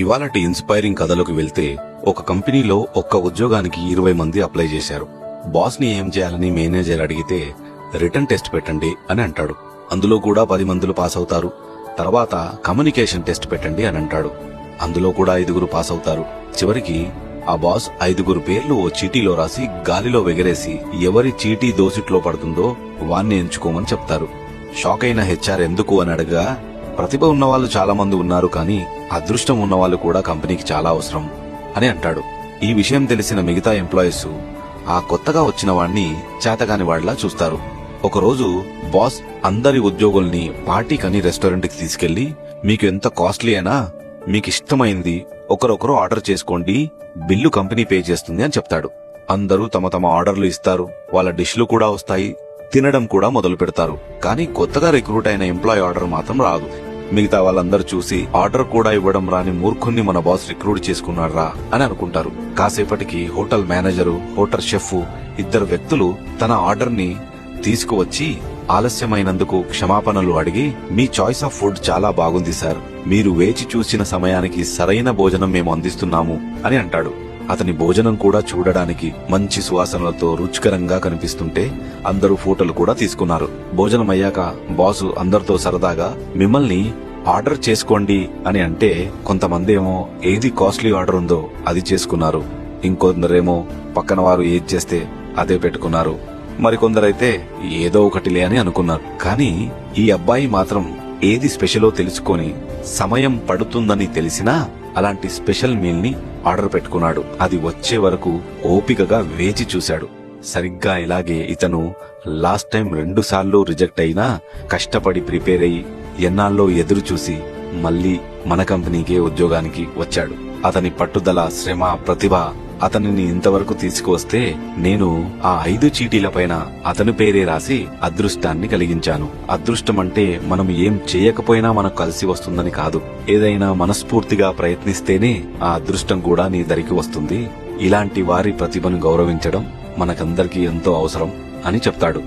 ఇవాళటి inspiring కథలోకి వెళ్తే, ఒక కంపెనీలో ఒక్క ఉద్యోగానికి 20 మంది అప్లై చేశారు. బాస్ ని ఏం చేయాలని మేనేజర్ అడిగితే రిటర్న్ టెస్ట్ పెట్టండి అని అంటాడు. అందులో కూడా 10 మందులు పాస్ అవుతారు. తర్వాత కమ్యూనికేషన్ టెస్ట్ పెట్టండి అని అంటాడు. అందులో కూడా 5 పాస్ అవుతారు. చివరికి ఆ బాస్ 5 పేర్లు ఓ చీటీలో రాసి గాలిలో ఎగరేసి ఎవరి చీటీ దోసిట్లో పడుతుందో వాణ్ణి ఎంచుకోమని చెప్తారు. షాక్ అయిన హెచ్ఆర్ ఎందుకు అని అడగా, ప్రతిభ ఉన్నవాళ్లు చాలా మంది ఉన్నారు, కానీ అదృష్టం ఉన్నవాళ్లు కూడా కంపెనీకి చాలా అవసరం అని అంటాడు. ఈ విషయం తెలిసిన మిగతా ఎంప్లాయీస్ ఆ కొత్తగా వచ్చిన వాణ్ణి చేతగాని వాడిలా చూస్తారు. ఒకరోజు బాస్ అందరి ఉద్యోగుల్ని పార్టీకని రెస్టారెంట్ కి తీసుకెళ్లి, మీకు ఎంత కాస్ట్లీ అయినా మీకిష్టమైంది ఒకరొకరు ఆర్డర్ చేసుకోండి, బిల్లు కంపెనీ పే చేస్తుంది అని చెప్తాడు. అందరూ తమ తమ ఆర్డర్లు ఇస్తారు. వాళ్ళ డిష్లు కూడా వస్తాయి. తినడం కూడా మొదలు పెడతారు. కానీ కొత్తగా రిక్రూట్ అయిన ఎంప్లాయీ ఆర్డర్ మాత్రం రాదు. మిగతా వాళ్ళందరూ చూసి ఆర్డర్ కూడా ఇవ్వడం రాని మూర్ఖుణ్ణి మన బాస్ రిక్రూట్ చేసుకున్నారా అని అనుకుంటారు. కాసేపటికి హోటల్ మేనేజరు, హోటల్ షెఫ్ 2 వ్యక్తులు తన ఆర్డర్ ని తీసుకువచ్చి ఆలస్యమైనందుకు క్షమాపణలు అడిగి, మీ చాయిస్ ఆఫ్ ఫుడ్ చాలా బాగుంది సార్, మీరు వేచి చూసిన సమయానికి సరైన భోజనం మేము అందిస్తున్నాము అని అంటాడు. అతని భోజనం కూడా చూడడానికి మంచి సువాసనలతో రుచికరంగా కనిపిస్తుంటే అందరూ ఫోటోలు కూడా తీసుకున్నారు. భోజనం అయ్యాక బాసు అందరితో సరదాగా, మిమ్మల్ని ఆర్డర్ చేసుకోండి అని అంటే కొంతమంది ఏమో ఏది కాస్ట్లీ ఆర్డర్ ఉందో అది చేసుకున్నారు. ఇంకొందరేమో పక్కన వారు ఏది చేస్తే అదే పెట్టుకున్నారు. మరికొందరైతే ఏదో ఒకటిలే అని అనుకున్నారు. కానీ ఈ అబ్బాయి మాత్రం ఏది స్పెషలో తెలుసుకొని సమయం పడుతుందని తెలిసినా అలాంటి స్పెషల్ మీల్ ని ఆర్డర్ పెట్టుకున్నాడు. అది వచ్చే వరకు ఓపికగా వేచి చూశాడు. సరిగ్గా ఇలాగే ఇతను లాస్ట్ టైం 2 సార్లు రిజెక్ట్ అయినా కష్టపడి ప్రిపేర్ అయ్యి ఎన్నాళ్ళో ఎదురు చూసి మళ్లీ మన కంపెనీకే ఉద్యోగానికి వచ్చాడు. అతని పట్టుదల, శ్రమ, ప్రతిభ అతనిని ఇంతవరకు తీసుకువస్తే నేను ఆ 5 చీటీలపైన అతని పేరే రాసి అదృష్టాన్ని కలిగించాను. అదృష్టం అంటే మనం ఏం చేయకపోయినా మనకు కలిసి వస్తుందని కాదు. ఏదైనా మనస్ఫూర్తిగా ప్రయత్నిస్తేనే ఆ అదృష్టం కూడా నీ దరికి వస్తుంది. ఇలాంటి వారి ప్రతిభను గౌరవించడం మనకందరికీ ఎంతో అవసరం అని చెప్తాడు.